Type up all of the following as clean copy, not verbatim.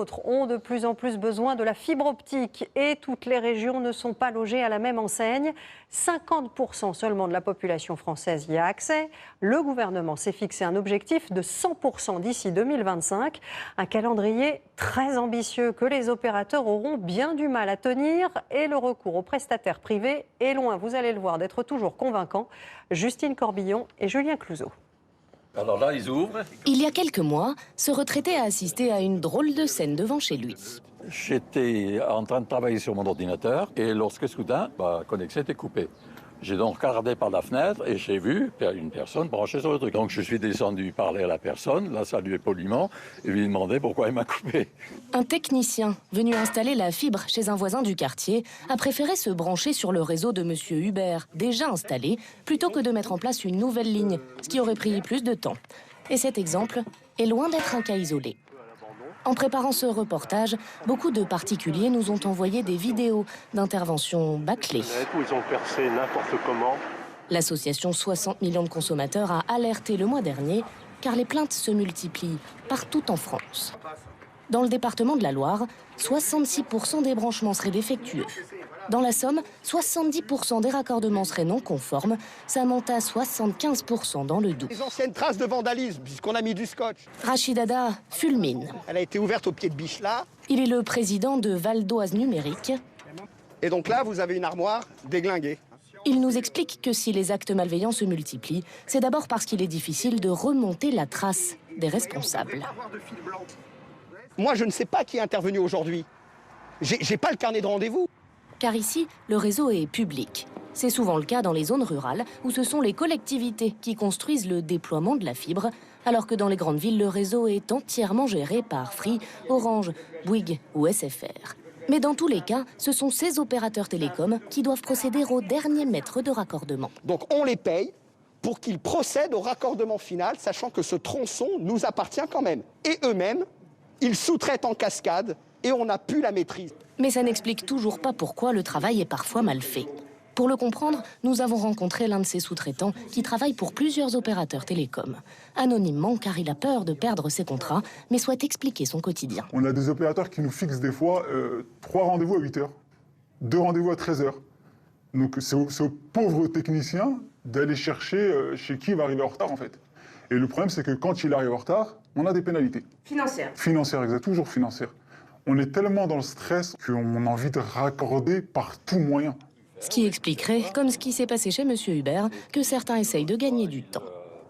D'autres ont de plus en plus besoin de la fibre optique et toutes les régions ne sont pas logées à la même enseigne. 50% seulement de la population française y a accès. Le gouvernement s'est fixé un objectif de 100% d'ici 2025. Un calendrier très ambitieux que les opérateurs auront bien du mal à tenir et le recours aux prestataires privés est loin, vous allez le voir, d'être toujours convaincant. Justine Corbillon et Julien Clouzot. Alors là, ils ouvrent. Il y a quelques mois, ce retraité a assisté à une drôle de scène devant chez lui. J'étais en train de travailler sur mon ordinateur et lorsque soudain, ma connexion était coupée. J'ai donc regardé par la fenêtre et j'ai vu une personne branchée sur le truc. Donc je suis descendu parler à la personne, la saluer poliment et lui demander pourquoi elle m'a coupé. Un technicien venu installer la fibre chez un voisin du quartier a préféré se brancher sur le réseau de Monsieur Hubert, déjà installé, plutôt que de mettre en place une nouvelle ligne, ce qui aurait pris plus de temps. Et cet exemple est loin d'être un cas isolé. En préparant ce reportage, beaucoup de particuliers nous ont envoyé des vidéos d'interventions bâclées. Où ils ont percé n'importe comment. L'association 60 millions de consommateurs a alerté le mois dernier car les plaintes se multiplient partout en France. Dans le département de la Loire, 66% des branchements seraient défectueux. Dans la Somme, 70% des raccordements seraient non conformes. Ça monte à 75% dans le Doubs. Les anciennes traces de vandalisme, puisqu'on a mis du scotch. Rachid Dada fulmine. Elle a été ouverte au pied de Biche-là. Il est le président de Val d'Oise Numérique. Et donc là, vous avez une armoire déglinguée. Il nous explique que si les actes malveillants se multiplient, c'est d'abord parce qu'il est difficile de remonter la trace des responsables. Moi, je ne sais pas qui est intervenu aujourd'hui. J'ai pas le carnet de rendez-vous. Car ici, le réseau est public. C'est souvent le cas dans les zones rurales où ce sont les collectivités qui construisent le déploiement de la fibre, alors que dans les grandes villes, le réseau est entièrement géré par Free, Orange, Bouygues ou SFR. Mais dans tous les cas, ce sont ces opérateurs télécoms qui doivent procéder au dernier mètre de raccordement. Donc on les paye pour qu'ils procèdent au raccordement final, sachant que ce tronçon nous appartient quand même. Et eux-mêmes, ils sous-traitent en cascade et on n'a plus la maîtrise. Mais ça n'explique toujours pas pourquoi le travail est parfois mal fait. Pour le comprendre, nous avons rencontré l'un de ces sous-traitants qui travaille pour plusieurs opérateurs télécoms. Anonymement, car il a peur de perdre ses contrats, mais souhaite expliquer son quotidien. On a des opérateurs qui nous fixent des fois 3 rendez-vous à 8 h, 2 rendez-vous à 13 h. Donc c'est aux pauvres techniciens d'aller chercher chez qui il va arriver en retard en fait. Et le problème c'est que quand il arrive en retard, on a des pénalités. Financières. Financières, exact, toujours financières. On est tellement dans le stress qu'on a envie de raccorder par tout moyen. Ce qui expliquerait, comme ce qui s'est passé chez Monsieur Hubert, que certains essayent de gagner du temps.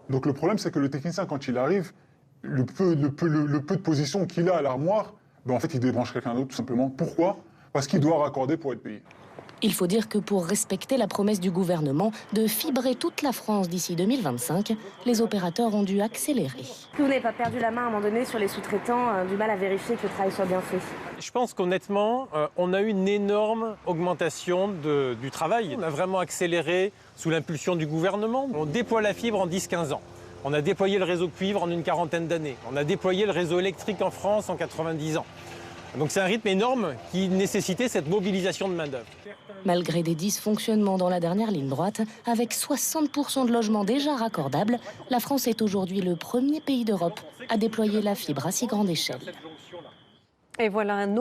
Donc le problème, c'est que le technicien, quand il arrive, le peu de position qu'il a à l'armoire, ben en fait, il débranche quelqu'un d'autre, tout simplement. Pourquoi? Parce qu'il doit raccorder pour être payé. Il faut dire que pour respecter la promesse du gouvernement de fibrer toute la France d'ici 2025, les opérateurs ont dû accélérer. Vous n'avez pas perdu la main à un moment donné sur les sous-traitants, du mal à vérifier que le travail soit bien fait? Je pense qu'honnêtement, on a eu une énorme augmentation du travail. On a vraiment accéléré sous l'impulsion du gouvernement. On déploie la fibre en 10-15 ans. On a déployé le réseau cuivre en une quarantaine d'années. On a déployé le réseau électrique en France en 90 ans. Donc c'est un rythme énorme qui nécessitait cette mobilisation de main-d'œuvre. Malgré des dysfonctionnements dans la dernière ligne droite, avec 60% de logements déjà raccordables, la France est aujourd'hui le premier pays d'Europe à déployer la fibre à si grande échelle. Et voilà un autre